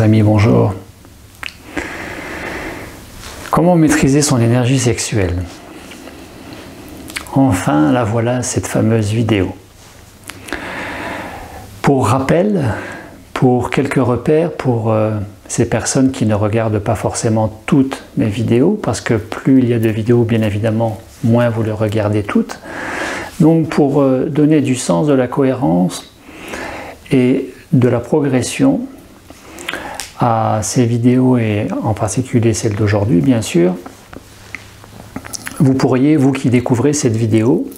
amis, bonjour. Comment maîtriser son énergie sexuelle? Enfin, la voilà, cette fameuse vidéo. Pour rappel, pour quelques repères, pour ces personnes qui ne regardent pas forcément toutes mes vidéos, parce que plus il y a de vidéos, bien évidemment, moins vous les regardez toutes. Donc pour donner du sens, de la cohérence et de la progression à ces vidéos, et en particulier celle d'aujourd'hui, bien sûr, vous pourriez, vous qui découvrez cette vidéo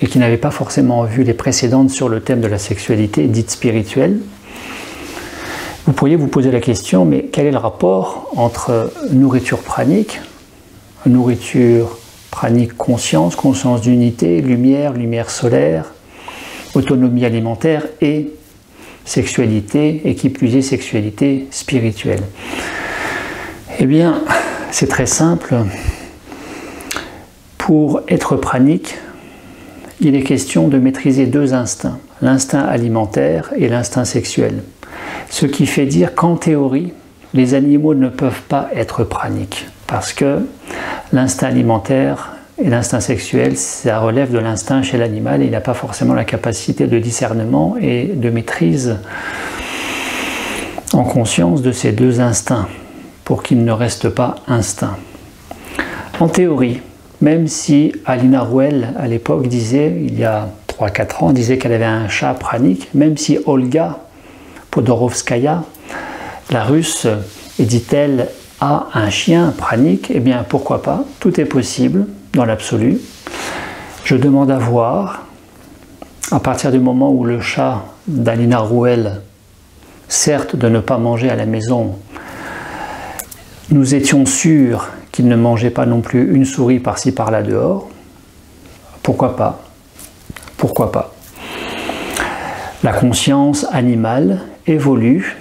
et qui n'avez pas forcément vu les précédentes sur le thème de la sexualité dite spirituelle, vous pourriez vous poser la question, mais quel est le rapport entre nourriture pranique, conscience, conscience d'unité, lumière, lumière solaire, autonomie alimentaire et sexualité, et qui plus est sexualité spirituelle? Eh bien, c'est très simple. Pour être pranique, il est question de maîtriser deux instincts, l'instinct alimentaire et l'instinct sexuel. Ce qui fait dire qu'en théorie, les animaux ne peuvent pas être praniques, parce que l'instinct alimentaire et l'instinct sexuel, ça relève de l'instinct chez l'animal, et il n'a pas forcément la capacité de discernement et de maîtrise en conscience de ces deux instincts, pour qu'ils ne restent pas instincts. En théorie, même si Alina Ruel, à l'époque, disait, il y a 3-4 ans, disait qu'elle avait un chat pranique, même si Olga Podorovskaya, la russe, dit-elle, a un chien pranique, eh bien pourquoi pas, tout est possible dans l'absolu. Je demande à voir, à partir du moment où le chat d'Alina Ruel, certes de ne pas manger à la maison, nous étions sûrs qu'il ne mangeait pas non plus une souris par-ci par-là dehors, pourquoi pas? Pourquoi pas? La conscience animale évolue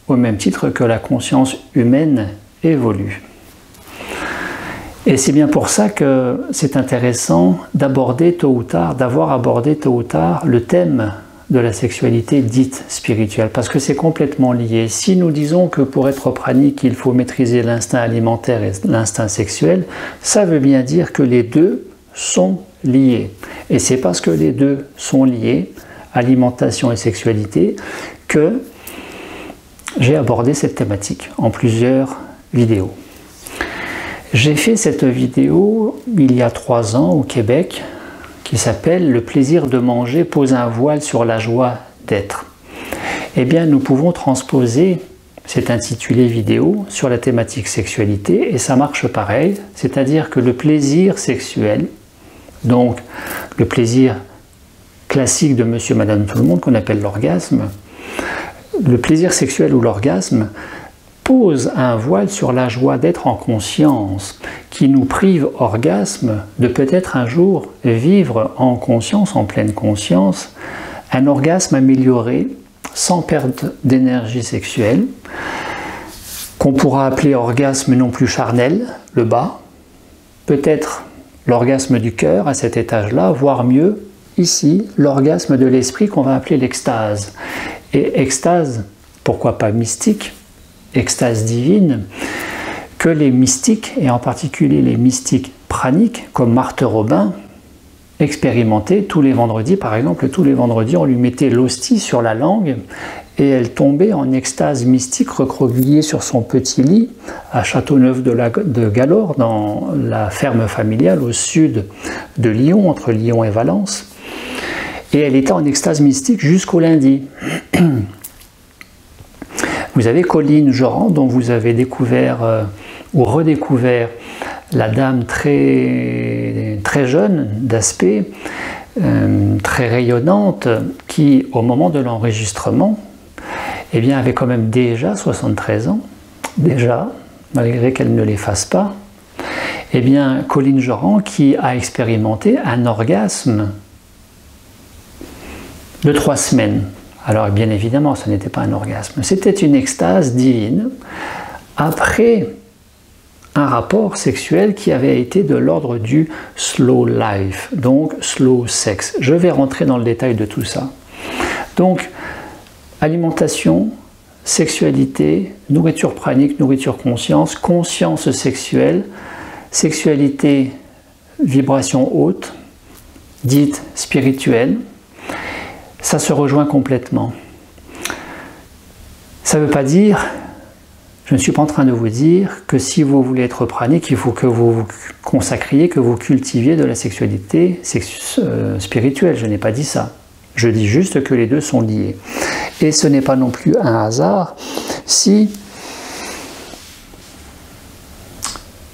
au même titre que la conscience humaine évolue. Et c'est bien pour ça que c'est intéressant d'aborder tôt ou tard, d'avoir abordé tôt ou tard le thème de la sexualité dite spirituelle, parce que c'est complètement lié. Si nous disons que pour être pranique, il faut maîtriser l'instinct alimentaire et l'instinct sexuel, ça veut bien dire que les deux sont liés. Et c'est parce que les deux sont liés, alimentation et sexualité, que j'ai abordé cette thématique en plusieurs vidéos. J'ai fait cette vidéo il y a 3 ans au Québec, qui s'appelle « Le plaisir de manger pose un voile sur la joie d'être ». Eh bien, nous pouvons transposer cet intitulé vidéo sur la thématique sexualité, et ça marche pareil, c'est-à-dire que le plaisir sexuel, donc le plaisir classique de monsieur, madame, tout le monde, qu'on appelle l'orgasme, le plaisir sexuel ou l'orgasme pose un voile sur la joie d'être en conscience, qui nous prive, orgasme, de peut-être un jour vivre en conscience, en pleine conscience, un orgasme amélioré, sans perte d'énergie sexuelle, qu'on pourra appeler orgasme non plus charnel, le bas, peut-être l'orgasme du cœur à cet étage-là, voire mieux, ici, l'orgasme de l'esprit qu'on va appeler l'extase. Et extase, pourquoi pas mystique, extase divine, que les mystiques, et en particulier les mystiques praniques, comme Marthe Robin, expérimentaient tous les vendredis. Par exemple, tous les vendredis, on lui mettait l'hostie sur la langue, et elle tombait en extase mystique, recroquevillée sur son petit lit, à Châteauneuf de Galore, dans la ferme familiale au sud de Lyon, entre Lyon et Valence. Et elle était en extase mystique jusqu'au lundi. Vous avez Colline Joran, dont vous avez découvert ou redécouvert la dame très jeune d'aspect, très rayonnante, qui au moment de l'enregistrement, eh bien, avait quand même déjà 73 ans, déjà, malgré qu'elle ne les fasse pas. Eh bien, Colline Joran qui a expérimenté un orgasme de 3 semaines. Alors bien évidemment, ce n'était pas un orgasme, c'était une extase divine après un rapport sexuel qui avait été de l'ordre du slow life, donc slow sex. Je vais rentrer dans le détail de tout ça. Donc, alimentation, sexualité, nourriture pranique, nourriture conscience, conscience sexuelle, sexualité, vibration haute, dite spirituelle, ça se rejoint complètement. Ça ne veut pas dire, je ne suis pas en train de vous dire que si vous voulez être pranique, il faut que vous vous consacriez, que vous cultiviez de la sexualité spirituelle. Je n'ai pas dit ça. Je dis juste que les deux sont liés. Et ce n'est pas non plus un hasard si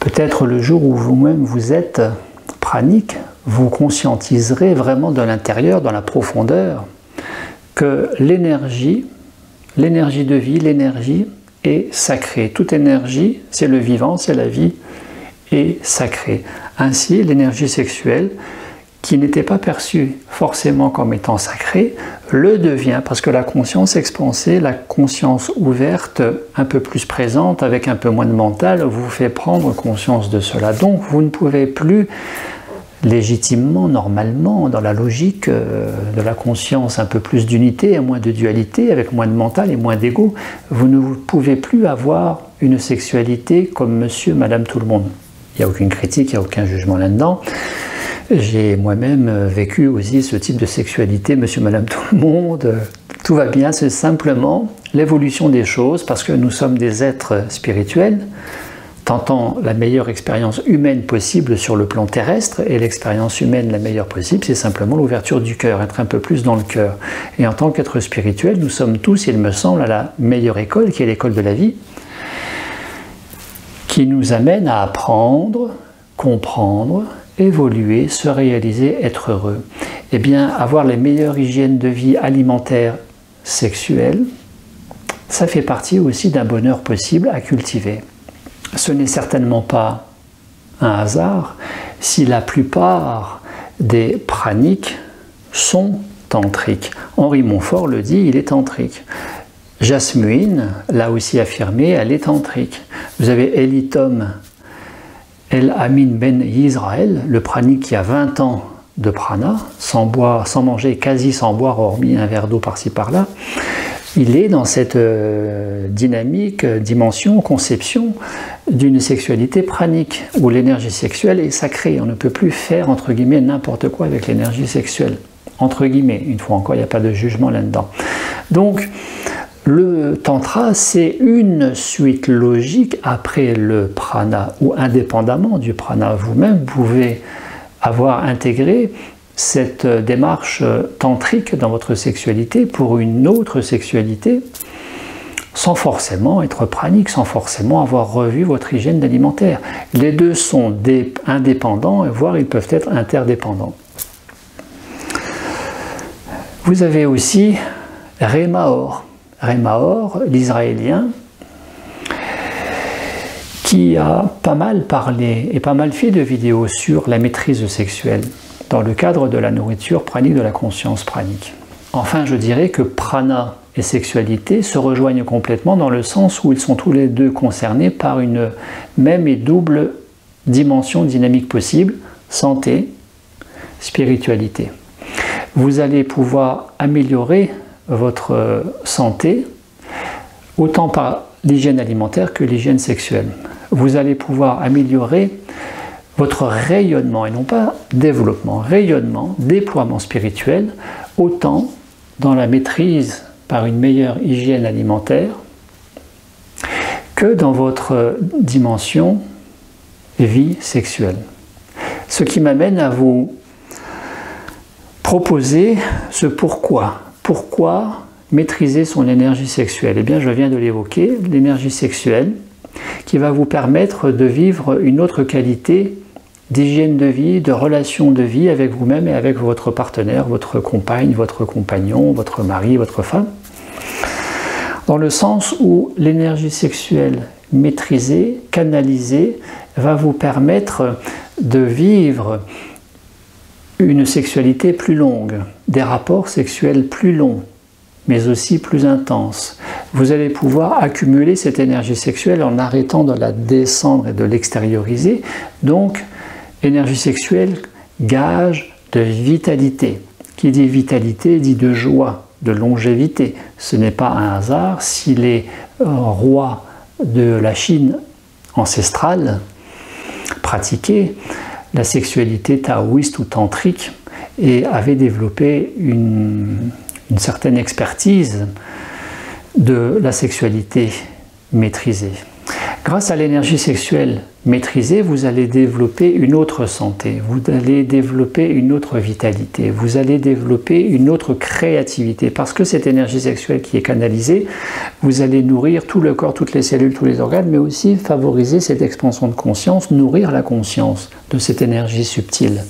peut-être le jour où vous-même vous êtes pranique, vous conscientiserez vraiment de l'intérieur, dans la profondeur, que l'énergie de vie, l'énergie est sacrée. Toute énergie, c'est le vivant, c'est la vie, est sacrée. Ainsi, l'énergie sexuelle, qui n'était pas perçue forcément comme étant sacrée, le devient, parce que la conscience expansée, la conscience ouverte, un peu plus présente, avec un peu moins de mental, vous fait prendre conscience de cela. Donc, vous ne pouvez plus légitimement, normalement, dans la logique de la conscience, un peu plus d'unité et moins de dualité, avec moins de mental et moins d'ego, vous ne pouvez plus avoir une sexualité comme monsieur, madame, tout le monde. Il n'y a aucune critique, il n'y a aucun jugement là-dedans. J'ai moi-même vécu aussi ce type de sexualité, monsieur, madame, tout le monde. Tout va bien, c'est simplement l'évolution des choses, parce que nous sommes des êtres spirituels, tentant la meilleure expérience humaine possible sur le plan terrestre, et l'expérience humaine la meilleure possible, c'est simplement l'ouverture du cœur, être un peu plus dans le cœur. Et en tant qu'être spirituel, nous sommes tous, il me semble, à la meilleure école, qui est l'école de la vie, qui nous amène à apprendre, comprendre, évoluer, se réaliser, être heureux. Eh bien, avoir les meilleures hygiènes de vie alimentaire, sexuelle, ça fait partie aussi d'un bonheur possible à cultiver. Ce n'est certainement pas un hasard si la plupart des praniques sont tantriques. Henri Montfort le dit, il est tantrique. Jasmine l'a aussi affirmé, elle est tantrique. Vous avez Elitom El Amin Ben Yisrael, le pranique qui a 20 ans de prana, sans boire, sans manger, quasi sans boire, hormis un verre d'eau par-ci par-là. Il est dans cette dynamique, dimension, conception d'une sexualité pranique, où l'énergie sexuelle est sacrée. On ne peut plus faire, entre guillemets, n'importe quoi avec l'énergie sexuelle. Entre guillemets, une fois encore, il n'y a pas de jugement là-dedans. Donc, le tantra, c'est une suite logique après le prana, ou indépendamment du prana. Vous-même pouvez avoir intégré cette démarche tantrique dans votre sexualité pour une autre sexualité, sans forcément être pranique, sans forcément avoir revu votre hygiène alimentaire. Les deux sont indépendants, voire ils peuvent être interdépendants. Vous avez aussi Rémaor. Rémaor, l'Israélien, qui a pas mal parlé et pas mal fait de vidéos sur la maîtrise sexuelle dans le cadre de la nourriture pranique, de la conscience pranique. Enfin, je dirais que prana et sexualité se rejoignent complètement dans le sens où ils sont tous les deux concernés par une même et double dimension dynamique possible, santé, spiritualité. Vous allez pouvoir améliorer votre santé autant par l'hygiène alimentaire que l'hygiène sexuelle. Vous allez pouvoir améliorer votre rayonnement, et non pas développement, rayonnement, déploiement spirituel, autant dans la maîtrise par une meilleure hygiène alimentaire que dans votre dimension vie sexuelle. Ce qui m'amène à vous proposer ce pourquoi. Pourquoi maîtriser son énergie sexuelle? Eh bien, je viens de l'évoquer, l'énergie sexuelle qui va vous permettre de vivre une autre qualité d'hygiène de vie, de relation de vie avec vous-même et avec votre partenaire, votre compagne, votre compagnon, votre mari, votre femme. Dans le sens où l'énergie sexuelle maîtrisée, canalisée, va vous permettre de vivre une sexualité plus longue, des rapports sexuels plus longs, mais aussi plus intenses. Vous allez pouvoir accumuler cette énergie sexuelle en arrêtant de la descendre et de l'extérioriser. Donc, énergie sexuelle, gage de vitalité. Qui dit vitalité dit de joie, de longévité. Ce n'est pas un hasard si les rois de la Chine ancestrale pratiquaient la sexualité taoïste ou tantrique et avaient développé une certaine expertise de la sexualité maîtrisée. Grâce à l'énergie sexuelle maîtrisée, vous allez développer une autre santé, vous allez développer une autre vitalité, vous allez développer une autre créativité, parce que cette énergie sexuelle qui est canalisée, vous allez nourrir tout le corps, toutes les cellules, tous les organes, mais aussi favoriser cette expansion de conscience, nourrir la conscience de cette énergie subtile.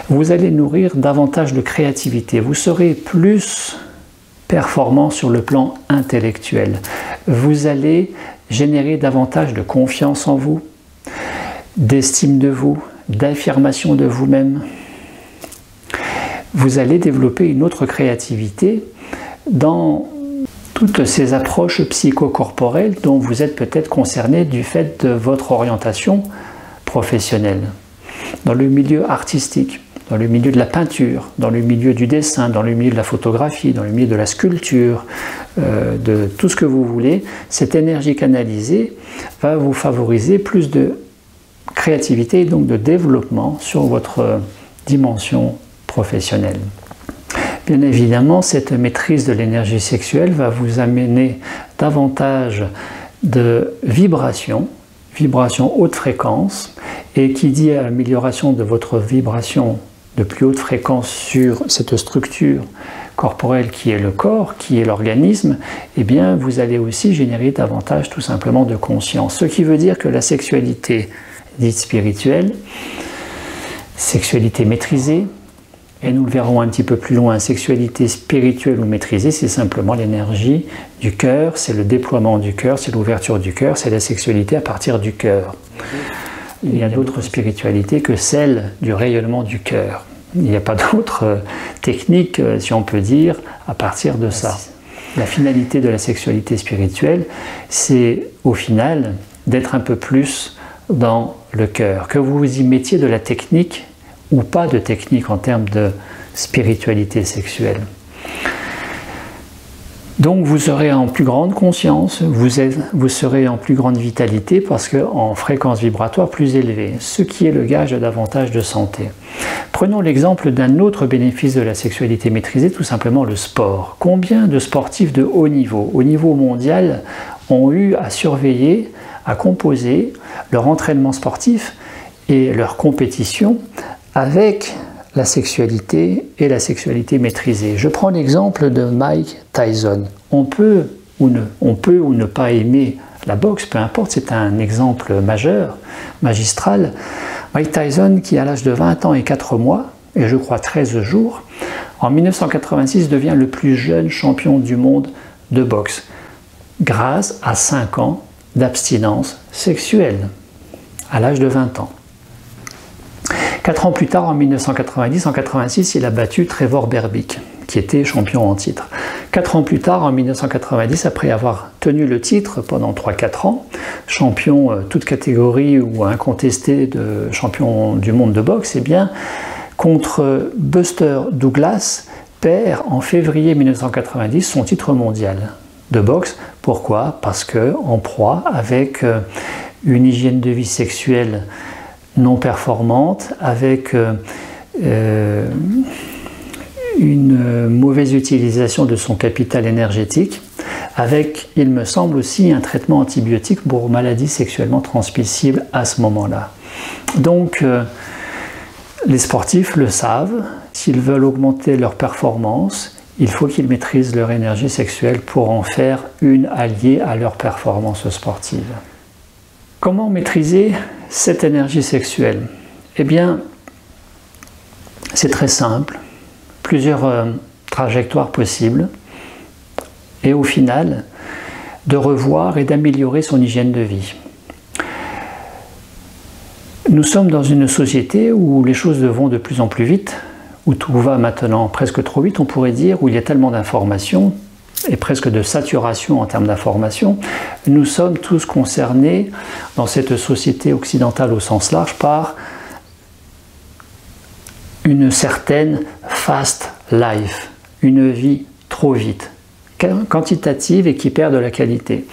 Vous allez nourrir davantage de créativité, vous serez plus performant sur le plan intellectuel, vous allez générer davantage de confiance en vous, d'estime de vous, d'affirmation de vous-même. Vous allez développer une autre créativité dans toutes ces approches psychocorporelles dont vous êtes peut-être concerné du fait de votre orientation professionnelle, dans le milieu artistique, dans le milieu de la peinture, dans le milieu du dessin, dans le milieu de la photographie, dans le milieu de la sculpture, de tout ce que vous voulez. Cette énergie canalisée va vous favoriser plus de créativité et donc de développement sur votre dimension professionnelle. Bien évidemment, cette maîtrise de l'énergie sexuelle va vous amener davantage de vibrations haute fréquence, et qui dit amélioration de votre vibration de plus haute fréquence sur cette structure corporelle qui est le corps, qui est l'organisme, eh bien vous allez aussi générer davantage tout simplement de conscience. Ce qui veut dire que la sexualité dite spirituelle, sexualité maîtrisée, et nous le verrons un petit peu plus loin, sexualité spirituelle ou maîtrisée, c'est simplement l'énergie du cœur, c'est le déploiement du cœur, c'est l'ouverture du cœur, c'est la sexualité à partir du cœur. Il y a d'autres spiritualités que celle du rayonnement du cœur. Il n'y a pas d'autre technique, si on peut dire, à partir de ça. La finalité de la sexualité spirituelle, c'est au final d'être un peu plus dans le cœur. Que vous y mettiez de la technique ou pas de technique en termes de spiritualité sexuelle. Donc vous serez en plus grande conscience, vous serez en plus grande vitalité parce qu'en fréquence vibratoire plus élevée, ce qui est le gage de davantage de santé. Prenons l'exemple d'un autre bénéfice de la sexualité maîtrisée, tout simplement le sport. Combien de sportifs de haut niveau mondial, ont eu à surveiller, à composer leur entraînement sportif et leur compétition avec la sexualité et la sexualité maîtrisée. Je prends l'exemple de Mike Tyson. On peut ou ne pas aimer la boxe, peu importe, c'est un exemple majeur, magistral. Mike Tyson, qui à l'âge de 20 ans et 4 mois, et je crois 13 jours, en 1986 devient le plus jeune champion du monde de boxe, grâce à 5 ans d'abstinence sexuelle, à l'âge de 20 ans. 4 ans plus tard, en 1990, en 86, il a battu Trevor Berbick, qui était champion en titre. 4 ans plus tard, en 1990, après avoir tenu le titre pendant 3-4 ans, champion toute catégorie ou incontesté de champion du monde de boxe, eh bien, contre Buster Douglas, perd en février 1990 son titre mondial de boxe. Pourquoi? Parce qu'en proie avec une hygiène de vie sexuelle non performante, avec une mauvaise utilisation de son capital énergétique, avec, il me semble aussi, un traitement antibiotique pour maladies sexuellement transmissibles à ce moment-là. Donc, les sportifs le savent, s'ils veulent augmenter leur performance, il faut qu'ils maîtrisent leur énergie sexuelle pour en faire une alliée à leur performance sportive. Comment maîtriser cette énergie sexuelle? Eh bien, c'est très simple, plusieurs trajectoires possibles, et au final, de revoir et d'améliorer son hygiène de vie. Nous sommes dans une société où les choses vont de plus en plus vite, où tout va maintenant presque trop vite, on pourrait dire, où il y a tellement d'informations, et presque de saturation en termes d'information. Nous sommes tous concernés dans cette société occidentale au sens large par une certaine fast life, une vie trop vite, quantitative et qui perd de la qualité.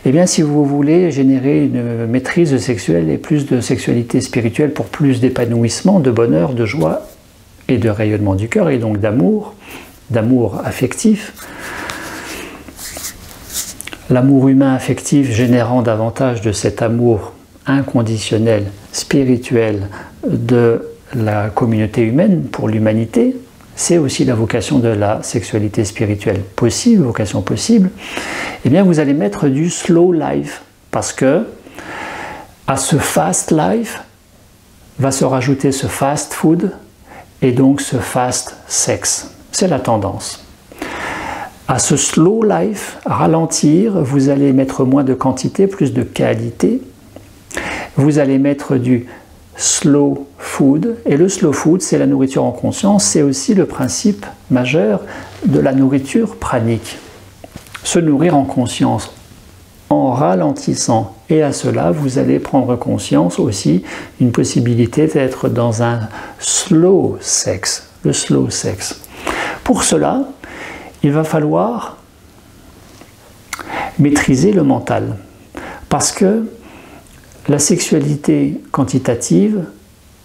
Eh bien, si vous voulez générer une maîtrise sexuelle et plus de sexualité spirituelle pour plus d'épanouissement, de bonheur, de joie et de rayonnement du cœur, et donc d'amour affectif, l'amour humain affectif générant davantage de cet amour inconditionnel, spirituel de la communauté humaine pour l'humanité, c'est aussi la vocation de la sexualité spirituelle possible, vocation possible, eh bien vous allez mettre du slow life, parce que à ce fast life va se rajouter ce fast food et donc ce fast sex. C'est la tendance. À ce slow life, à ralentir, vous allez mettre moins de quantité, plus de qualité. Vous allez mettre du slow food, et le slow food, c'est la nourriture en conscience, c'est aussi le principe majeur de la nourriture pranique. Se nourrir en conscience, en ralentissant, et à cela, vous allez prendre conscience aussi d'une possibilité d'être dans un slow sex, le slow sex. Pour cela, il va falloir maîtriser le mental, parce que la sexualité quantitative,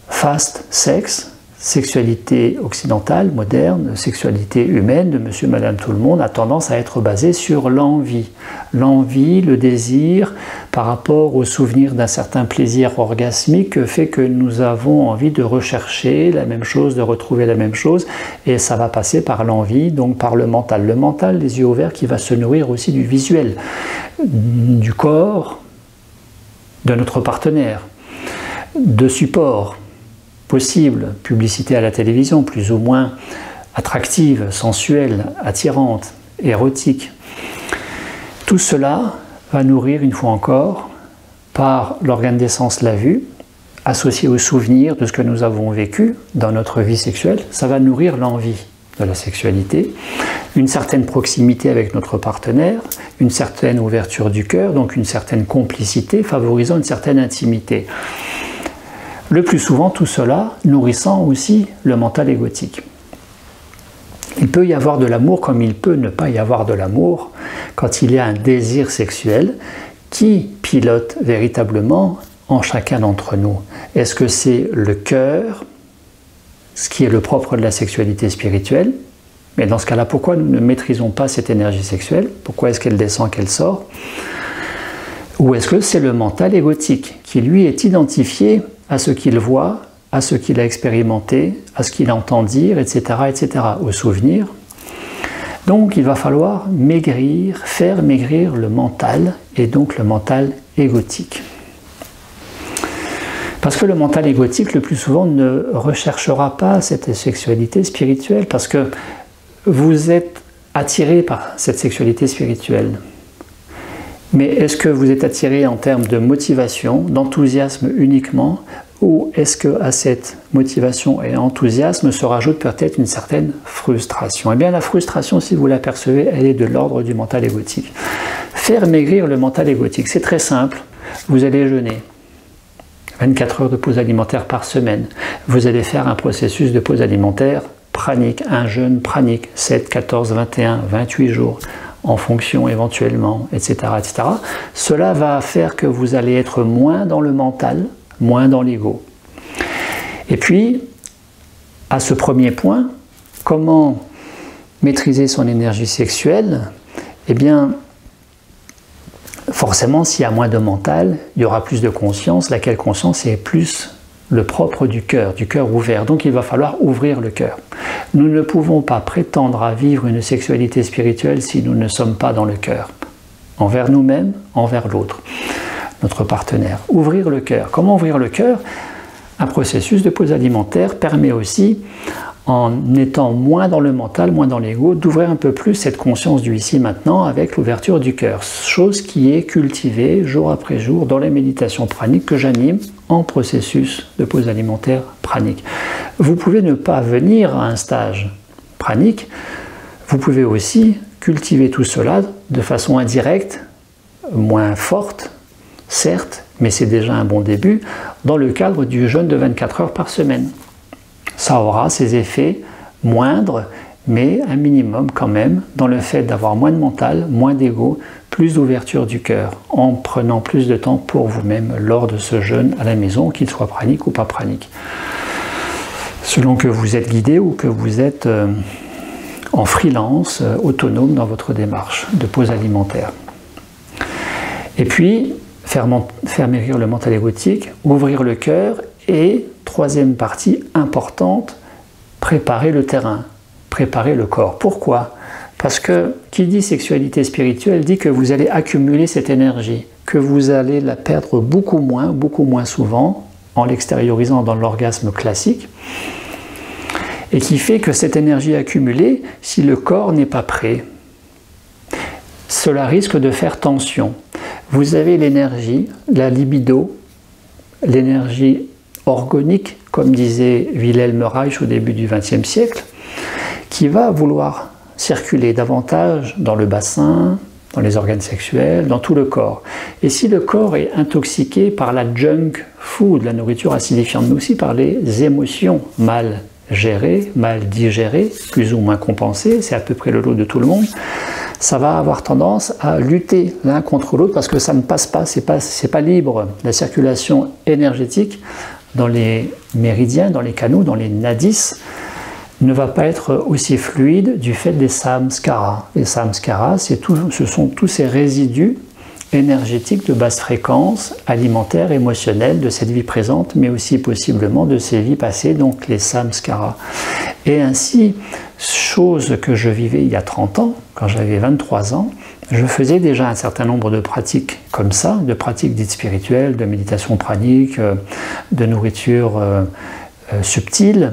fast sex, sexualité occidentale, moderne, sexualité humaine de monsieur, madame, tout le monde, a tendance à être basée sur l'envie. L'envie, le désir, par rapport au souvenir d'un certain plaisir orgasmique, fait que nous avons envie de rechercher la même chose, de retrouver la même chose, et ça va passer par l'envie, donc par le mental. Le mental, les yeux ouverts, qui va se nourrir aussi du visuel, du corps, de notre partenaire, de support possible, publicité à la télévision plus ou moins attractive, sensuelle, attirante, érotique. Tout cela va nourrir une fois encore par l'organe des sens, la vue, associé au souvenir de ce que nous avons vécu dans notre vie sexuelle. Ça va nourrir l'envie de la sexualité, une certaine proximité avec notre partenaire, une certaine ouverture du cœur, donc une certaine complicité favorisant une certaine intimité. Le plus souvent, tout cela nourrissant aussi le mental égotique. Il peut y avoir de l'amour comme il peut ne pas y avoir de l'amour quand il y a un désir sexuel qui pilote véritablement en chacun d'entre nous. Est-ce que c'est le cœur, ce qui est le propre de la sexualité spirituelle? Mais dans ce cas-là, pourquoi nous ne maîtrisons pas cette énergie sexuelle? Pourquoi est-ce qu'elle descend, qu'elle sort? Ou est-ce que c'est le mental égotique qui, lui, est identifié à ce qu'il voit, à ce qu'il a expérimenté, à ce qu'il entend dire, etc., etc., au souvenir? Donc, il va falloir maigrir, faire maigrir le mental, et donc le mental égotique. Parce que le mental égotique, le plus souvent, ne recherchera pas cette sexualité spirituelle, parce que vous êtes attiré par cette sexualité spirituelle. Mais est-ce que vous êtes attiré en termes de motivation, d'enthousiasme uniquement, ou est-ce qu'à cette motivation et enthousiasme se rajoute peut-être une certaine frustration? Eh bien, la frustration, si vous l'apercevez, elle est de l'ordre du mental égotique. Faire maigrir le mental égotique, c'est très simple. Vous allez jeûner 24 heures de pause alimentaire par semaine. Vous allez faire un processus de pause alimentaire pranique, un jeûne pranique, 7, 14, 21, 28 jours, en fonction éventuellement, etc., etc. Cela va faire que vous allez être moins dans le mental, moins dans l'ego. Et puis, à ce premier point, comment maîtriser son énergie sexuelle? Eh bien, forcément, s'il y a moins de mental, il y aura plus de conscience, laquelle conscience est plus le propre du cœur ouvert. Donc il va falloir ouvrir le cœur. Nous ne pouvons pas prétendre à vivre une sexualité spirituelle si nous ne sommes pas dans le cœur, envers nous-mêmes, envers l'autre, notre partenaire. Ouvrir le cœur. Comment ouvrir le cœur? Un processus de pause alimentaire permet aussi, en étant moins dans le mental, moins dans l'ego, d'ouvrir un peu plus cette conscience du ici maintenant avec l'ouverture du cœur. Chose qui est cultivée jour après jour dans les méditations praniques que j'anime en processus de pause alimentaire pranique. Vous pouvez ne pas venir à un stage pranique, vous pouvez aussi cultiver tout cela de façon indirecte, moins forte, certes, mais c'est déjà un bon début, dans le cadre du jeûne de 24 heures par semaine. Ça aura ses effets moindres, mais un minimum quand même dans le fait d'avoir moins de mental, moins d'ego, plus d'ouverture du cœur, en prenant plus de temps pour vous-même lors de ce jeûne à la maison, qu'il soit pranique ou pas pranique. Selon que vous êtes guidé ou que vous êtes en freelance, autonome dans votre démarche de pause alimentaire. Et puis, faire mûrir le mental égotique, ouvrir le cœur et, troisième partie importante, préparer le terrain, préparer le corps. Pourquoi ? Parce que qui dit sexualité spirituelle dit que vous allez accumuler cette énergie, que vous allez la perdre beaucoup moins souvent, en l'extériorisant dans l'orgasme classique, et qui fait que cette énergie accumulée, si le corps n'est pas prêt, cela risque de faire tension. Vous avez l'énergie, la libido, l'énergie organique, comme disait Wilhelm Reich au début du XXe siècle, qui va vouloir circuler davantage dans le bassin, dans les organes sexuels, dans tout le corps. Et si le corps est intoxiqué par la junk food, la nourriture acidifiante, mais aussi par les émotions mal gérées, mal digérées, plus ou moins compensées, c'est à peu près le lot de tout le monde, ça va avoir tendance à lutter l'un contre l'autre parce que ça ne passe pas, c'est pas libre. La circulation énergétique dans les méridiens, dans les canaux, dans les nadis, ne va pas être aussi fluide du fait des samskaras. Les samskaras, ce sont tous ces résidus énergétiques de basse fréquence, alimentaire, émotionnelle de cette vie présente, mais aussi possiblement de ces vies passées, donc les samskaras. Et ainsi, chose que je vivais il y a 30 ans, quand j'avais 23 ans, je faisais déjà un certain nombre de pratiques comme ça, de pratiques dites spirituelles, de méditation pranique, de nourriture subtile.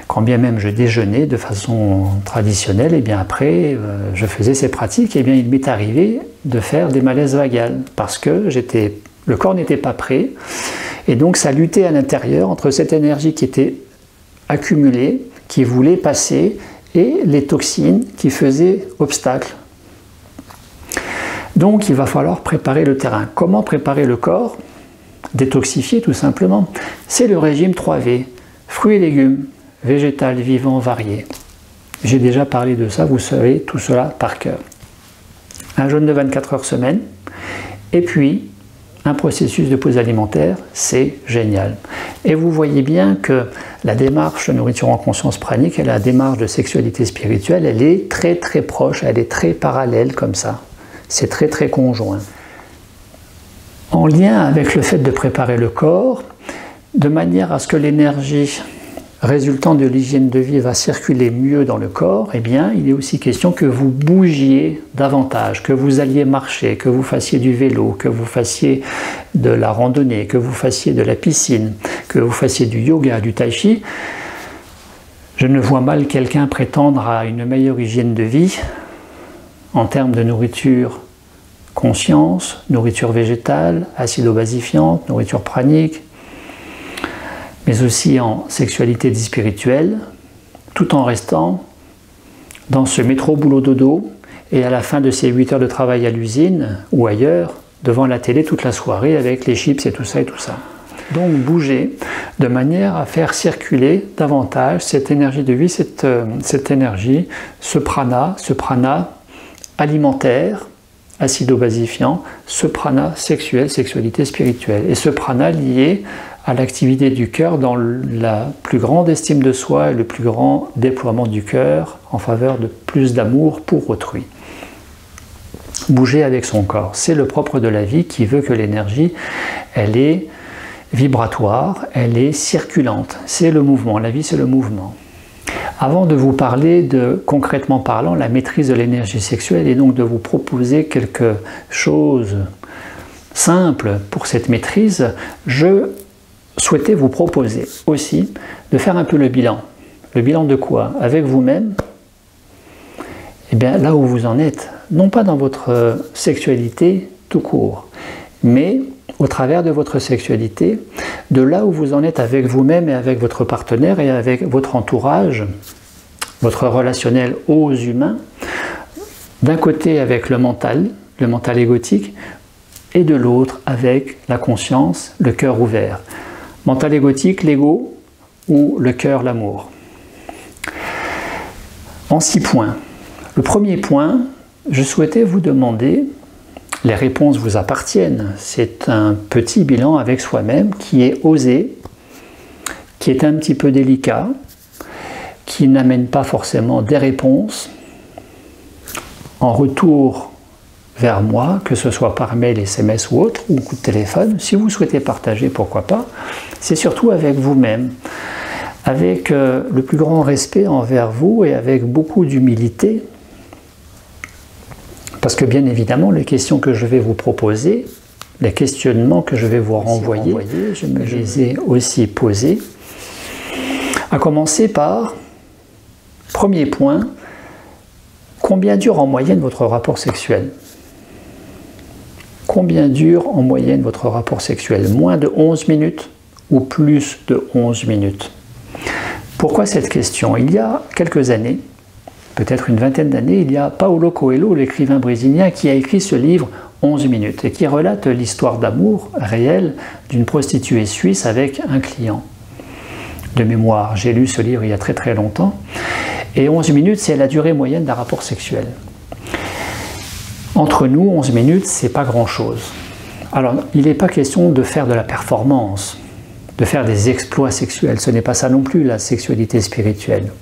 Quand bien même je déjeunais de façon traditionnelle, et bien après je faisais ces pratiques, et bien il m'est arrivé de faire des malaises vagales parce que le corps n'était pas prêt, et donc ça luttait à l'intérieur entre cette énergie qui était accumulée, qui voulait passer, et les toxines qui faisaient obstacle. Donc il va falloir préparer le terrain. Comment préparer le corps? Détoxifier tout simplement. C'est le régime 3V, fruits et légumes, végétal, vivant, varié. J'ai déjà parlé de ça, vous savez tout cela par cœur. Un jeûne de 24 heures semaine, et puis un processus de pause alimentaire, c'est génial. Et vous voyez bien que la démarche de nourriture en conscience pranique et la démarche de sexualité spirituelle, elle est très très proche, elle est très parallèle comme ça. C'est très très conjoint. En lien avec le fait de préparer le corps, de manière à ce que l'énergie résultant de l'hygiène de vie va circuler mieux dans le corps, eh bien, il est aussi question que vous bougiez davantage, que vous alliez marcher, que vous fassiez du vélo, que vous fassiez de la randonnée, que vous fassiez de la piscine, que vous fassiez du yoga, du tai chi. Je ne vois mal quelqu'un prétendre à une meilleure hygiène de vie en termes de nourriture conscience, nourriture végétale, acido-basifiante, nourriture pranique, mais aussi en sexualité dite spirituelle, tout en restant dans ce métro-boulot-dodo et à la fin de ces 8 heures de travail à l'usine ou ailleurs, devant la télé toute la soirée avec les chips et tout ça et tout ça. Donc bouger de manière à faire circuler davantage cette énergie de vie, cette énergie, ce prana alimentaire, acido-basifiant, ce prana sexuel, sexualité spirituelle. Et ce prana lié à l'activité du cœur dans la plus grande estime de soi et le plus grand déploiement du cœur en faveur de plus d'amour pour autrui. Bouger avec son corps, c'est le propre de la vie qui veut que l'énergie, elle est vibratoire, elle est circulante. C'est le mouvement, la vie c'est le mouvement. Avant de vous parler de, concrètement parlant, la maîtrise de l'énergie sexuelle et donc de vous proposer quelque chose simple pour cette maîtrise, je souhaitais vous proposer aussi de faire un peu le bilan. Le bilan de quoi? Avec vous-même, eh bien là où vous en êtes, non pas dans votre sexualité tout court, mais au travers de votre sexualité, de là où vous en êtes avec vous-même et avec votre partenaire et avec votre entourage, votre relationnel aux humains, d'un côté avec le mental égotique, et de l'autre avec la conscience, le cœur ouvert. Mental égotique, l'ego, ou le cœur, l'amour. En 6 points. Le premier point, je souhaitais vous demander, les réponses vous appartiennent, c'est un petit bilan avec soi-même qui est osé, qui est un petit peu délicat, qui n'amène pas forcément des réponses en retour vers moi, que ce soit par mail, SMS ou autre, ou coup de téléphone. Si vous souhaitez partager, pourquoi pas. C'est surtout avec vous-même, avec le plus grand respect envers vous et avec beaucoup d'humilité. Parce que bien évidemment, les questions que je vais vous proposer, les questionnements que je vais vous renvoyer, je me les ai aussi posés. À commencer par, premier point, combien dure en moyenne votre rapport sexuel? Combien dure en moyenne votre rapport sexuel? Moins de 11 minutes ou plus de 11 minutes? Pourquoi cette question? Il y a quelques années, peut-être une vingtaine d'années, il y a Paulo Coelho, l'écrivain brésilien, qui a écrit ce livre 11 minutes et qui relate l'histoire d'amour réelle d'une prostituée suisse avec un client. De mémoire, j'ai lu ce livre il y a très très longtemps. Et 11 minutes, c'est la durée moyenne d'un rapport sexuel. Entre nous, 11 minutes, c'est pas grand-chose. Alors, il n'est pas question de faire de la performance, de faire des exploits sexuels. Ce n'est pas ça non plus, la sexualité spirituelle.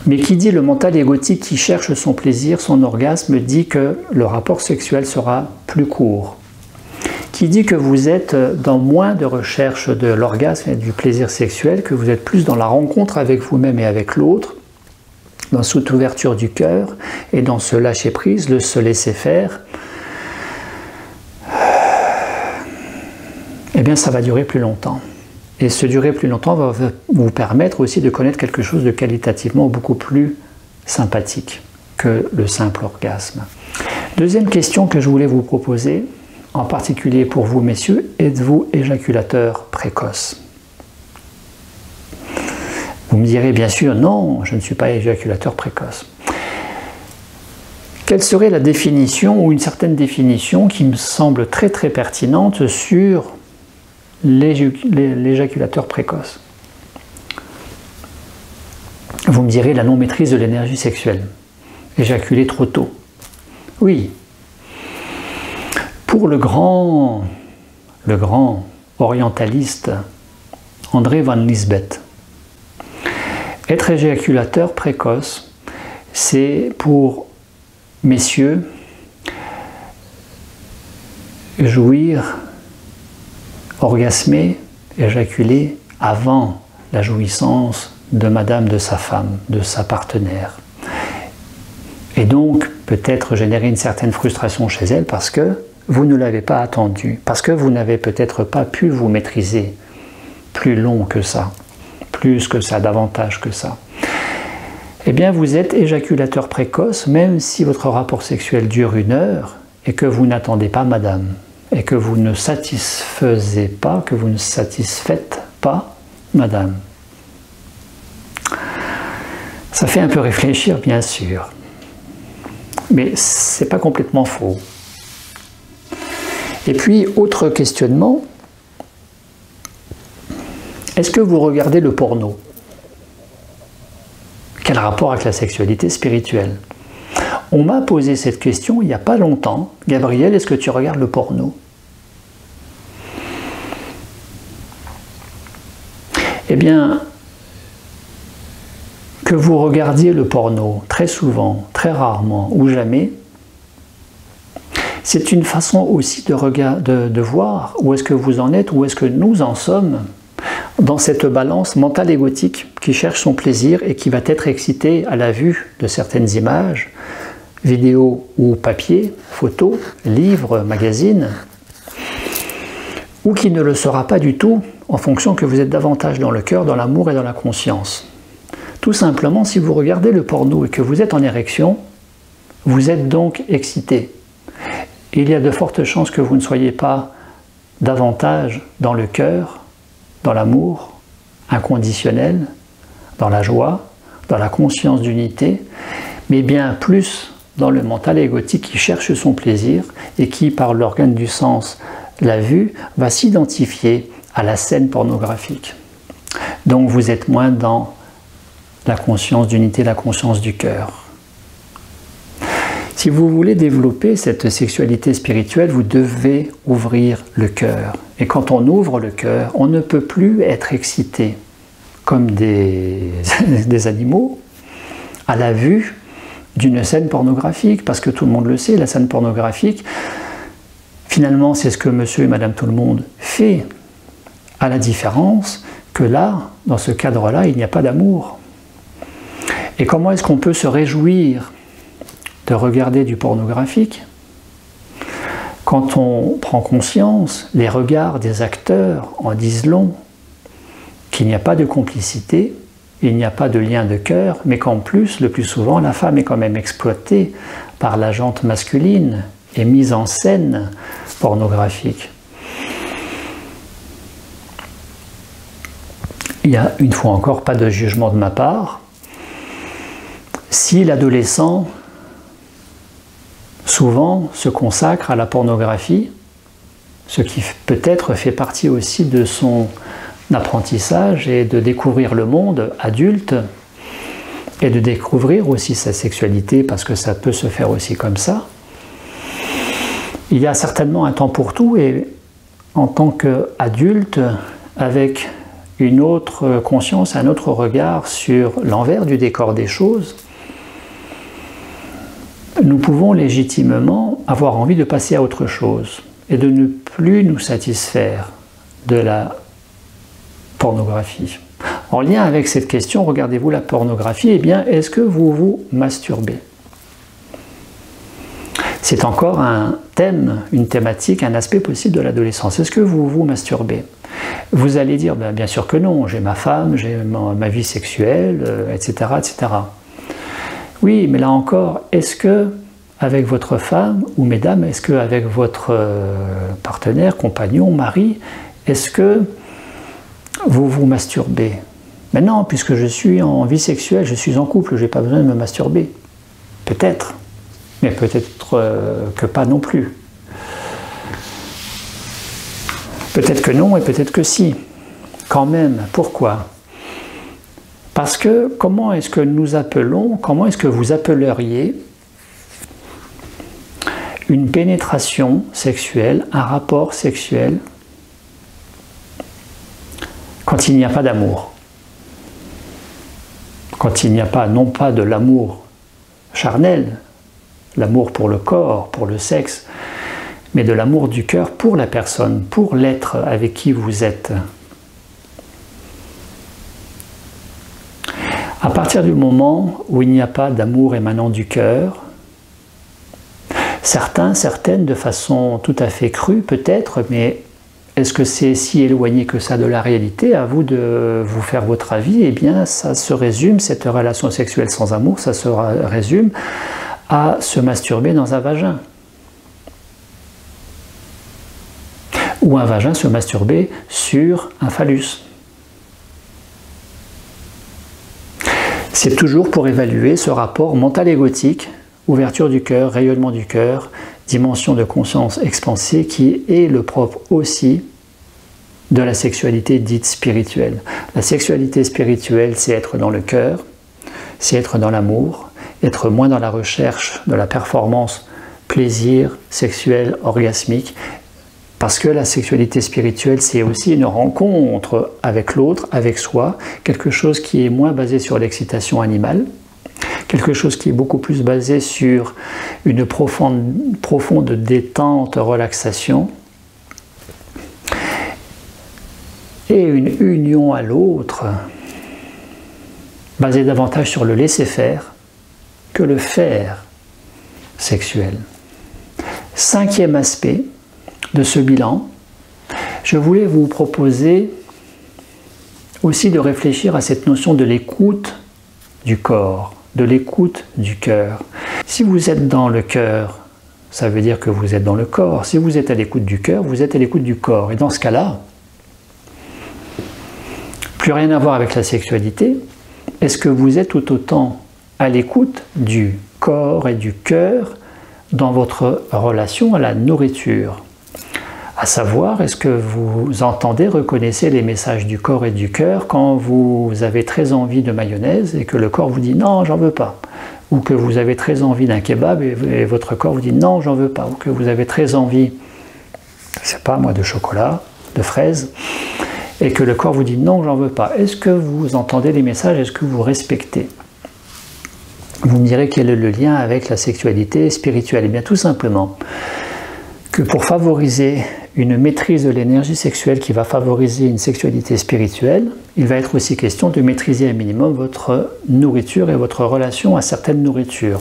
Mais qui dit le mental égotique qui cherche son plaisir, son orgasme, dit que le rapport sexuel sera plus court. Qui dit que vous êtes dans moins de recherche de l'orgasme et du plaisir sexuel, que vous êtes plus dans la rencontre avec vous-même et avec l'autre, dans cette ouverture du cœur et dans ce lâcher-prise, le se laisser faire, eh bien ça va durer plus longtemps. Et ce durer plus longtemps va vous permettre aussi de connaître quelque chose de qualitativement beaucoup plus sympathique que le simple orgasme. Deuxième question que je voulais vous proposer, en particulier pour vous, messieurs, êtes-vous éjaculateur précoce? Vous me direz bien sûr, non, je ne suis pas éjaculateur précoce. Quelle serait la définition ou une certaine définition qui me semble très très pertinente sur l'éjaculateur précoce? Vous me direz la non-maîtrise de l'énergie sexuelle. Éjaculer trop tôt. Oui. Pour le grand orientaliste André van Liesbeth, être éjaculateur précoce, c'est pour messieurs jouir, orgasmer, éjaculer avant la jouissance de madame, de sa femme, de sa partenaire. Et donc peut-être générer une certaine frustration chez elle parce que vous ne l'avez pas attendu, parce que vous n'avez peut-être pas pu vous maîtriser plus long que ça, plus que ça, davantage que ça. Eh bien, vous êtes éjaculateur précoce, même si votre rapport sexuel dure 1 heure et que vous n'attendez pas madame, et que vous ne satisfaisez pas, que vous ne satisfaites pas madame. Ça fait un peu réfléchir, bien sûr, mais c'est pas complètement faux. Et puis, autre questionnement, est-ce que vous regardez le porno? Quel rapport avec la sexualité spirituelle? On m'a posé cette question il n'y a pas longtemps. Gabriel, est-ce que tu regardes le porno? Eh bien, que vous regardiez le porno très souvent, très rarement ou jamais, c'est une façon aussi de voir où est-ce que vous en êtes, où est-ce que nous en sommes dans cette balance mentale égotique qui cherche son plaisir et qui va être excitée à la vue de certaines images, vidéos ou papier, photos, livres, magazines, ou qui ne le sera pas du tout en fonction que vous êtes davantage dans le cœur, dans l'amour et dans la conscience. Tout simplement, si vous regardez le porno et que vous êtes en érection, vous êtes donc excité. Il y a de fortes chances que vous ne soyez pas davantage dans le cœur, dans l'amour inconditionnel, dans la joie, dans la conscience d'unité, mais bien plus dans le mental égotique qui cherche son plaisir et qui, par l'organe du sens, la vue, va s'identifier à la scène pornographique. Donc vous êtes moins dans la conscience d'unité, la conscience du cœur. Si vous voulez développer cette sexualité spirituelle, vous devez ouvrir le cœur. Et quand on ouvre le cœur, on ne peut plus être excité comme des animaux à la vue d'une scène pornographique, parce que tout le monde le sait, la scène pornographique, finalement, c'est ce que monsieur et madame tout le monde fait, à la différence que là, dans ce cadre-là, il n'y a pas d'amour. Et comment est-ce qu'on peut se réjouir de regarder du pornographique quand on prend conscience, les regards des acteurs en disent long, qu'il n'y a pas de complicité, il n'y a pas de lien de cœur, mais qu'en plus, le plus souvent, la femme est quand même exploitée par la jante masculine et mise en scène pornographique. Il y a, une fois encore, pas de jugement de ma part. Si l'adolescent, souvent, se consacre à la pornographie, ce qui peut-être fait partie aussi de son apprentissage et de découvrir le monde adulte et de découvrir aussi sa sexualité, parce que ça peut se faire aussi comme ça. Il y a certainement un temps pour tout, et en tant qu'adulte, avec une autre conscience, un autre regard sur l'envers du décor des choses, nous pouvons légitimement avoir envie de passer à autre chose et de ne plus nous satisfaire de la pornographie. En lien avec cette question, regardez-vous la pornographie, eh bien, est-ce que vous vous masturbez? C'est encore un thème, une thématique, un aspect possible de l'adolescence. Est-ce que vous vous masturbez? Vous allez dire, ben, bien sûr que non, j'ai ma femme, j'ai ma vie sexuelle, etc., etc. Oui, mais là encore, est-ce que avec votre femme, ou mesdames, est-ce qu'avec votre partenaire, compagnon, mari, est-ce que vous vous masturbez? Mais non, puisque je suis en vie sexuelle, je suis en couple, je n'ai pas besoin de me masturber. Peut-être, mais peut-être que pas non plus. Peut-être que non et peut-être que si. Quand même, pourquoi? Parce que comment est-ce que nous appelons, comment est-ce que vous appelleriez une pénétration sexuelle, un rapport sexuel, quand il n'y a pas d'amour? Quand il n'y a pas, non pas de l'amour charnel, l'amour pour le corps, pour le sexe, mais de l'amour du cœur pour la personne, pour l'être avec qui vous êtes. À partir du moment où il n'y a pas d'amour émanant du cœur, certains, certaines, de façon tout à fait crue peut-être, mais est-ce que c'est si éloigné que ça de la réalité? À vous de vous faire votre avis. Eh bien, ça se résume, cette relation sexuelle sans amour, ça se résume à se masturber dans un vagin. Ou un vagin se masturber sur un phallus. C'est toujours pour évaluer ce rapport mental-égotique, ouverture du cœur, rayonnement du cœur, dimension de conscience expansée qui est le propre aussi de la sexualité dite spirituelle. La sexualité spirituelle, c'est être dans le cœur, c'est être dans l'amour, être moins dans la recherche de la performance, plaisir sexuel, orgasmique, parce que la sexualité spirituelle, c'est aussi une rencontre avec l'autre, avec soi, quelque chose qui est moins basé sur l'excitation animale, quelque chose qui est beaucoup plus basé sur une profonde détente, relaxation, et une union à l'autre, basée davantage sur le laisser-faire que le faire sexuel. Cinquième aspect de ce bilan, je voulais vous proposer aussi de réfléchir à cette notion de l'écoute du corps, de l'écoute du cœur. Si vous êtes dans le cœur, ça veut dire que vous êtes dans le corps. Si vous êtes à l'écoute du cœur, vous êtes à l'écoute du corps. Et dans ce cas-là, plus rien à voir avec la sexualité, est-ce que vous êtes tout autant à l'écoute du corps et du cœur dans votre relation à la nourriture? À savoir, est-ce que vous entendez, reconnaissez les messages du corps et du cœur quand vous avez très envie de mayonnaise et que le corps vous dit non, j'en veux pas, ou que vous avez très envie d'un kebab et votre corps vous dit non, j'en veux pas, ou que vous avez très envie, je sais pas moi, de chocolat, de fraises, et que le corps vous dit non, j'en veux pas. Est-ce que vous entendez les messages, est-ce que vous respectez? Vous me direz quel est le lien avec la sexualité spirituelle? Eh bien tout simplement que pour favoriser une maîtrise de l'énergie sexuelle qui va favoriser une sexualité spirituelle, il va être aussi question de maîtriser un minimum votre nourriture et votre relation à certaines nourritures.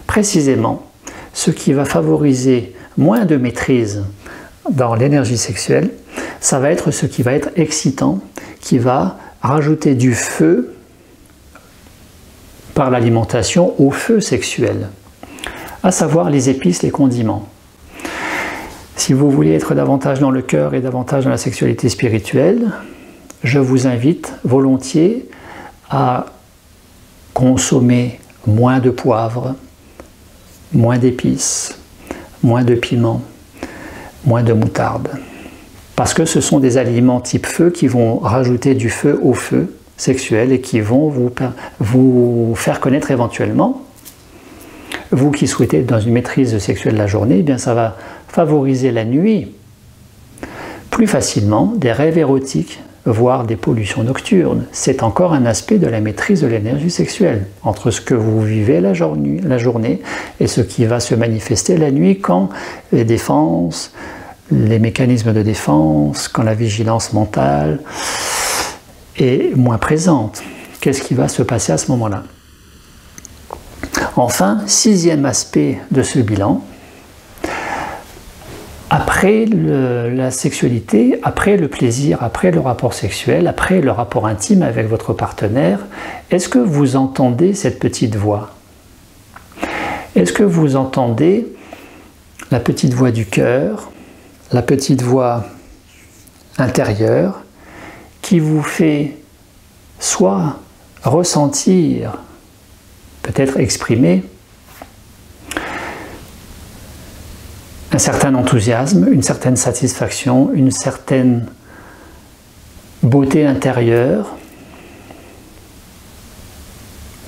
Précisément, ce qui va favoriser moins de maîtrise dans l'énergie sexuelle, ça va être ce qui va être excitant, qui va rajouter du feu par l'alimentation au feu sexuel, à savoir les épices, les condiments. Si vous voulez être davantage dans le cœur et davantage dans la sexualité spirituelle, je vous invite volontiers à consommer moins de poivre, moins d'épices, moins de piment, moins de moutarde. Parce que ce sont des aliments type feu qui vont rajouter du feu au feu sexuel et qui vont vous faire connaître éventuellement, vous qui souhaitez être dans une maîtrise sexuelle de la journée, eh bien ça va favoriser la nuit plus facilement des rêves érotiques, voire des pollutions nocturnes. C'est encore un aspect de la maîtrise de l'énergie sexuelle, entre ce que vous vivez la journée et ce qui va se manifester la nuit quand les défenses, les mécanismes de défense, quand la vigilance mentale est moins présente. Qu'est-ce qui va se passer à ce moment-là? Enfin, sixième aspect de ce bilan, après la sexualité, après le plaisir, après le rapport sexuel, après le rapport intime avec votre partenaire, est-ce que vous entendez cette petite voix? Est-ce que vous entendez la petite voix du cœur, la petite voix intérieure qui vous fait soit ressentir, peut-être exprimer, un certain enthousiasme, une certaine satisfaction, une certaine beauté intérieure,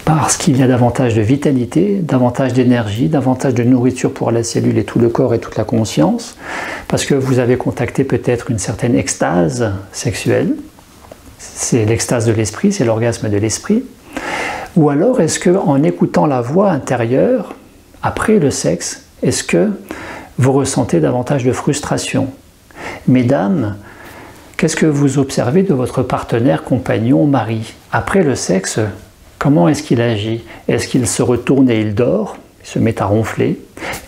parce qu'il y a davantage de vitalité, davantage d'énergie, davantage de nourriture pour la cellule et tout le corps et toute la conscience, parce que vous avez contacté peut-être une certaine extase sexuelle, c'est l'extase de l'esprit, c'est l'orgasme de l'esprit, ou alors est-ce que en écoutant la voix intérieure, après le sexe, est-ce que vous ressentez davantage de frustration? Mesdames, qu'est-ce que vous observez de votre partenaire, compagnon, mari? Après le sexe, comment est-ce qu'il agit? Est-ce qu'il se retourne et il dort? Il se met à ronfler?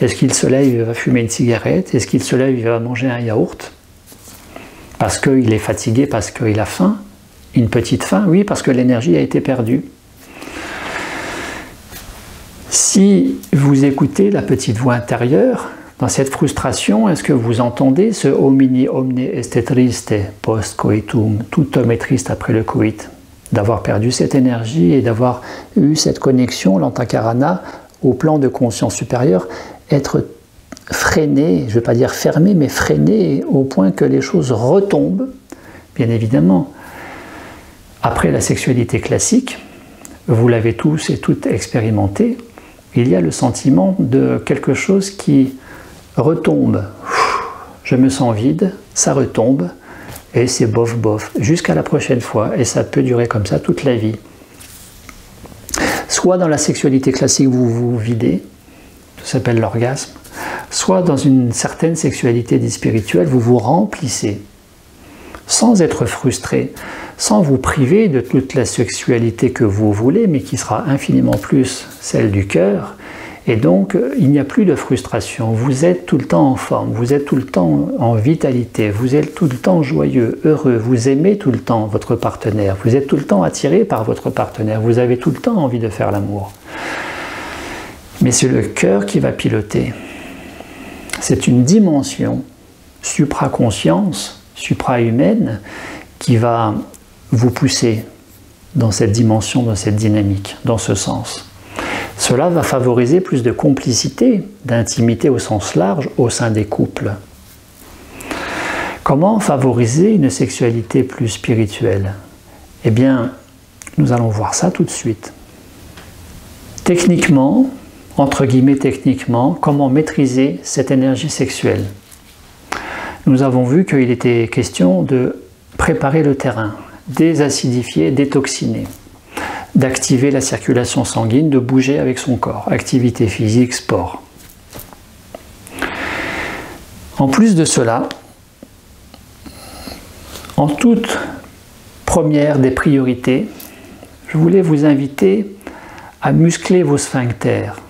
Est-ce qu'il se lève et va fumer une cigarette? Est-ce qu'il se lève et va manger un yaourt? Parce qu'il est fatigué, parce qu'il a faim? Une petite faim? Oui, parce que l'énergie a été perdue. Si vous écoutez la petite voix intérieure, dans cette frustration, est-ce que vous entendez ce « homini omne est triste post coitum » ? Tout homme est triste après le coït. D'avoir perdu cette énergie et d'avoir eu cette connexion, l'antakarana, au plan de conscience supérieure, être freiné, je ne vais pas dire fermé, mais freiné au point que les choses retombent, bien évidemment. Après la sexualité classique, vous l'avez tous et toutes expérimenté, il y a le sentiment de quelque chose qui retombe. Je me sens vide, ça retombe, et c'est bof bof, jusqu'à la prochaine fois, et ça peut durer comme ça toute la vie. Soit dans la sexualité classique, vous vous videz, ça s'appelle l'orgasme, soit dans une certaine sexualité dite spirituelle, vous vous remplissez, sans être frustré, sans vous priver de toute la sexualité que vous voulez, mais qui sera infiniment plus celle du cœur. Et donc, il n'y a plus de frustration. Vous êtes tout le temps en forme, vous êtes tout le temps en vitalité, vous êtes tout le temps joyeux, heureux, vous aimez tout le temps votre partenaire, vous êtes tout le temps attiré par votre partenaire, vous avez tout le temps envie de faire l'amour. Mais c'est le cœur qui va piloter. C'est une dimension supra-conscience, supra-humaine, qui va vous pousser dans cette dimension, dans cette dynamique, dans ce sens. Cela va favoriser plus de complicité, d'intimité au sens large au sein des couples. Comment favoriser une sexualité plus spirituelle? Eh bien, nous allons voir ça tout de suite. Techniquement, entre guillemets techniquement, comment maîtriser cette énergie sexuelle? Nous avons vu qu'il était question de préparer le terrain, désacidifier, détoxiner, d'activer la circulation sanguine, de bouger avec son corps, activité physique, sport. En plus de cela, en toute première des priorités, je voulais vous inviter à muscler vos sphincters,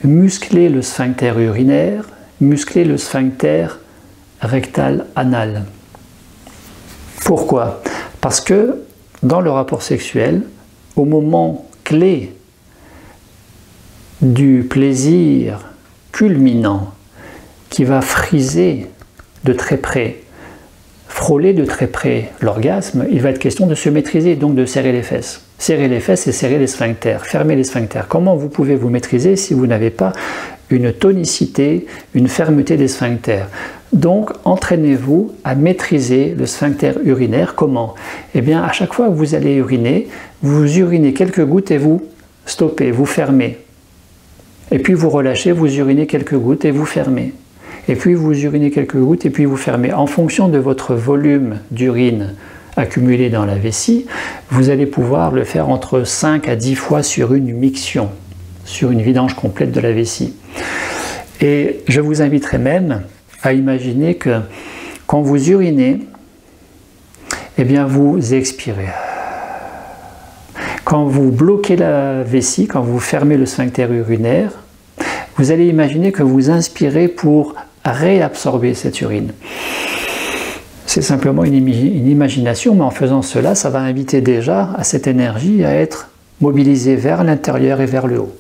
muscler le sphincter urinaire, muscler le sphincter rectal anal. Pourquoi? Parce que dans le rapport sexuel, au moment clé du plaisir culminant qui va friser de très près, frôler de très près l'orgasme, il va être question de se maîtriser, donc de serrer les fesses. Serrer les fesses et serrer les sphincters, fermer les sphincters. Comment vous pouvez vous maîtriser si vous n'avez pas une tonicité, une fermeté des sphincters? Donc, entraînez-vous à maîtriser le sphincter urinaire. Comment? Eh bien, à chaque fois que vous allez uriner, vous urinez quelques gouttes et vous stoppez, vous fermez. Et puis vous relâchez, vous urinez quelques gouttes et vous fermez. Et puis vous urinez quelques gouttes et puis vous fermez. En fonction de votre volume d'urine accumulé dans la vessie, vous allez pouvoir le faire entre 5 à 10 fois sur une miction, sur une vidange complète de la vessie. Et je vous inviterai même à imaginer que quand vous urinez, eh bien vous expirez. Quand vous bloquez la vessie, quand vous fermez le sphincter urinaire, vous allez imaginer que vous inspirez pour réabsorber cette urine. C'est simplement une imagination, mais en faisant cela, ça va inviter déjà à cette énergie à être mobilisée vers l'intérieur et vers le haut.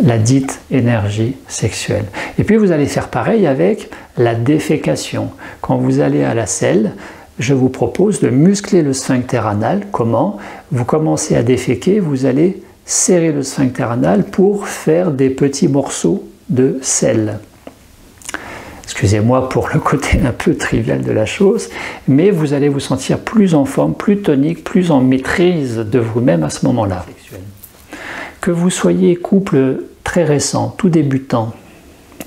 La dite énergie sexuelle. Et puis vous allez faire pareil avec la défécation. Quand vous allez à la selle, je vous propose de muscler le sphincter anal. Comment? Vous commencez à déféquer, vous allez serrer le sphincter anal pour faire des petits morceaux de sel. Excusez-moi pour le côté un peu trivial de la chose, mais vous allez vous sentir plus en forme, plus tonique, plus en maîtrise de vous-même à ce moment-là. Que vous soyez couple très récent, tout débutant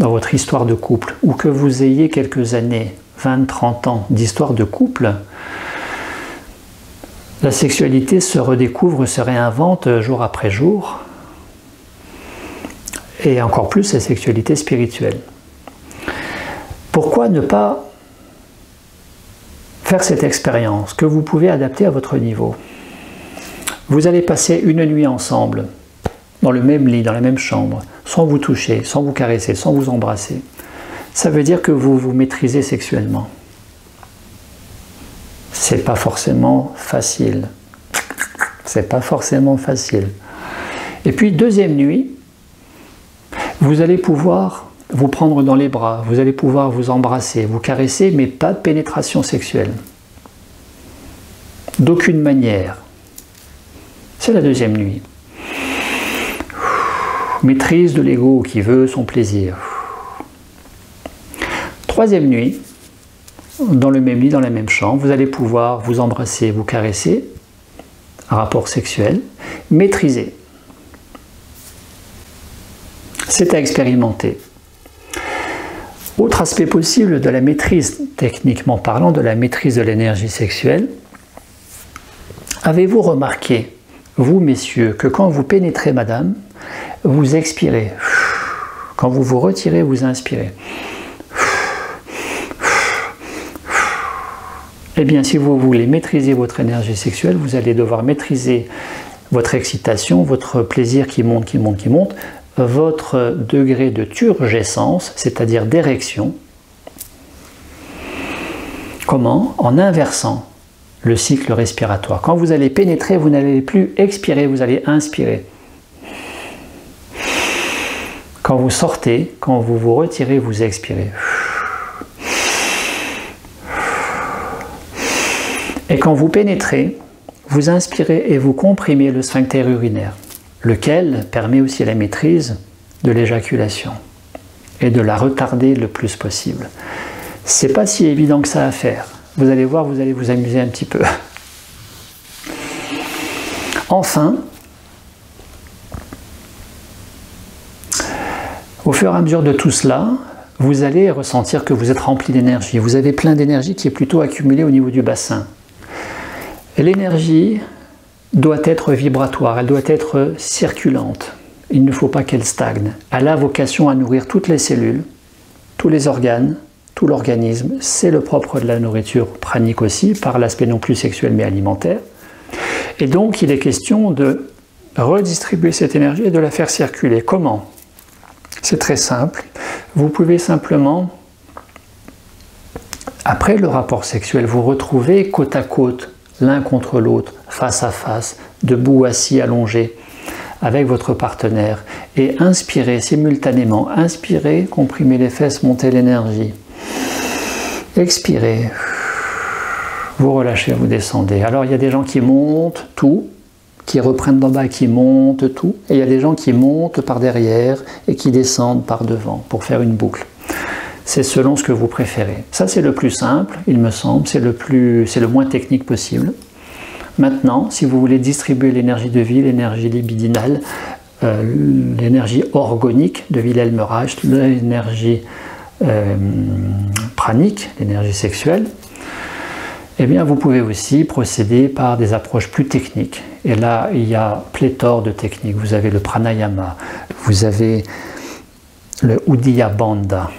dans votre histoire de couple, ou que vous ayez quelques années, 20, 30 ans d'histoire de couple, la sexualité se redécouvre, se réinvente jour après jour, et encore plus la sexualité spirituelle. Pourquoi ne pas faire cette expérience que vous pouvez adapter à votre niveau? Vous allez passer une nuit ensemble, dans le même lit, dans la même chambre, sans vous toucher, sans vous caresser, sans vous embrasser. Ça veut dire que vous vous maîtrisez sexuellement. C'est pas forcément facile. C'est pas forcément facile. Et puis, deuxième nuit, vous allez pouvoir vous prendre dans les bras, vous allez pouvoir vous embrasser, vous caresser, mais pas de pénétration sexuelle. D'aucune manière. C'est la deuxième nuit. Maîtrise de l'ego qui veut son plaisir. Troisième nuit, dans le même lit, dans la même chambre, vous allez pouvoir vous embrasser, vous caresser, un rapport sexuel, maîtrisé. C'est à expérimenter. Autre aspect possible de la maîtrise, techniquement parlant, de la maîtrise de l'énergie sexuelle, avez-vous remarqué, vous messieurs, que quand vous pénétrez madame, vous expirez. Quand vous vous retirez, vous inspirez. Eh bien, si vous voulez maîtriser votre énergie sexuelle, vous allez devoir maîtriser votre excitation, votre plaisir qui monte, qui monte, qui monte, votre degré de turgescence, c'est-à-dire d'érection. Comment? En inversant le cycle respiratoire. Quand vous allez pénétrer, vous n'allez plus expirer, vous allez inspirer. Quand vous sortez, quand vous vous retirez, vous expirez. Et quand vous pénétrez, vous inspirez et vous comprimez le sphincter urinaire, lequel permet aussi la maîtrise de l'éjaculation et de la retarder le plus possible. C'est pas si évident que ça à faire. Vous allez voir, vous allez vous amuser un petit peu. Enfin, au fur et à mesure de tout cela, vous allez ressentir que vous êtes rempli d'énergie. Vous avez plein d'énergie qui est plutôt accumulée au niveau du bassin. L'énergie doit être vibratoire, elle doit être circulante. Il ne faut pas qu'elle stagne. Elle a vocation à nourrir toutes les cellules, tous les organes, tout l'organisme. C'est le propre de la nourriture pranique aussi, par l'aspect non plus sexuel mais alimentaire. Et donc il est question de redistribuer cette énergie et de la faire circuler. Comment ? C'est très simple. Vous pouvez simplement, après le rapport sexuel, vous retrouver côte à côte, l'un contre l'autre, face à face, debout, assis, allongé, avec votre partenaire, et inspirez simultanément. Inspirez, comprimez les fesses, montez l'énergie. Expirez, vous relâchez, vous descendez. Alors il y a des gens qui montent tout, qui reprennent d'en bas, qui montent tout, et il y a des gens qui montent par derrière et qui descendent par devant pour faire une boucle. C'est selon ce que vous préférez. Ça c'est le plus simple, il me semble, c'est le moins technique possible. Maintenant, si vous voulez distribuer l'énergie de vie, l'énergie libidinale, l'énergie orgonique de Wilhelm Reich, l'énergie pranique, l'énergie sexuelle, eh bien vous pouvez aussi procéder par des approches plus techniques. Et là, il y a pléthore de techniques. Vous avez le pranayama, vous avez le Uddiyana Bandha.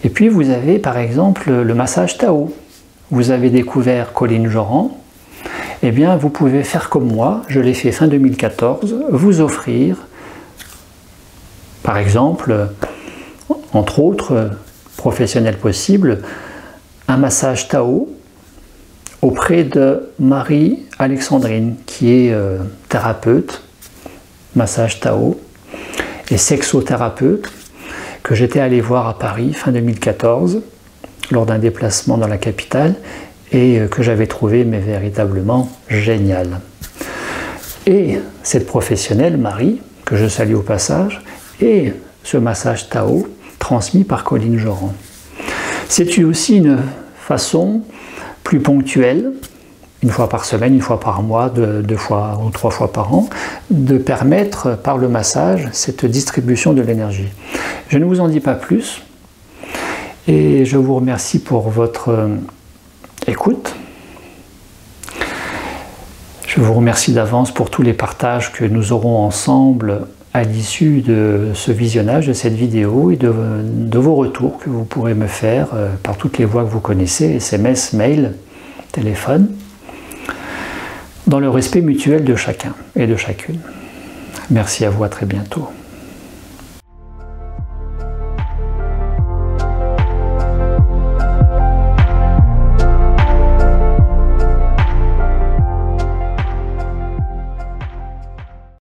Et puis vous avez par exemple le massage Tao. Vous avez découvert Colline Joran. Eh bien vous pouvez faire comme moi, je l'ai fait fin 2014, vous offrir, par exemple, entre autres professionnels possibles, un massage Tao auprès de Marie-Alexandrine, qui est thérapeute, massage Tao, et sexothérapeute, que j'étais allé voir à Paris fin 2014, lors d'un déplacement dans la capitale, et que j'avais trouvé mais véritablement génial. Et cette professionnelle, Marie, que je salue au passage, et ce massage Tao transmis par Colline Joran. C'est aussi une façon plus ponctuelle, une fois par semaine, une fois par mois, deux fois ou 3 fois par an, de permettre par le massage cette distribution de l'énergie. Je ne vous en dis pas plus et je vous remercie pour votre écoute. Je vous remercie d'avance pour tous les partages que nous aurons ensemble à l'issue de ce visionnage de cette vidéo et de vos retours que vous pourrez me faire par toutes les voies que vous connaissez, SMS, mail, téléphone, dans le respect mutuel de chacun et de chacune. Merci à vous, à très bientôt.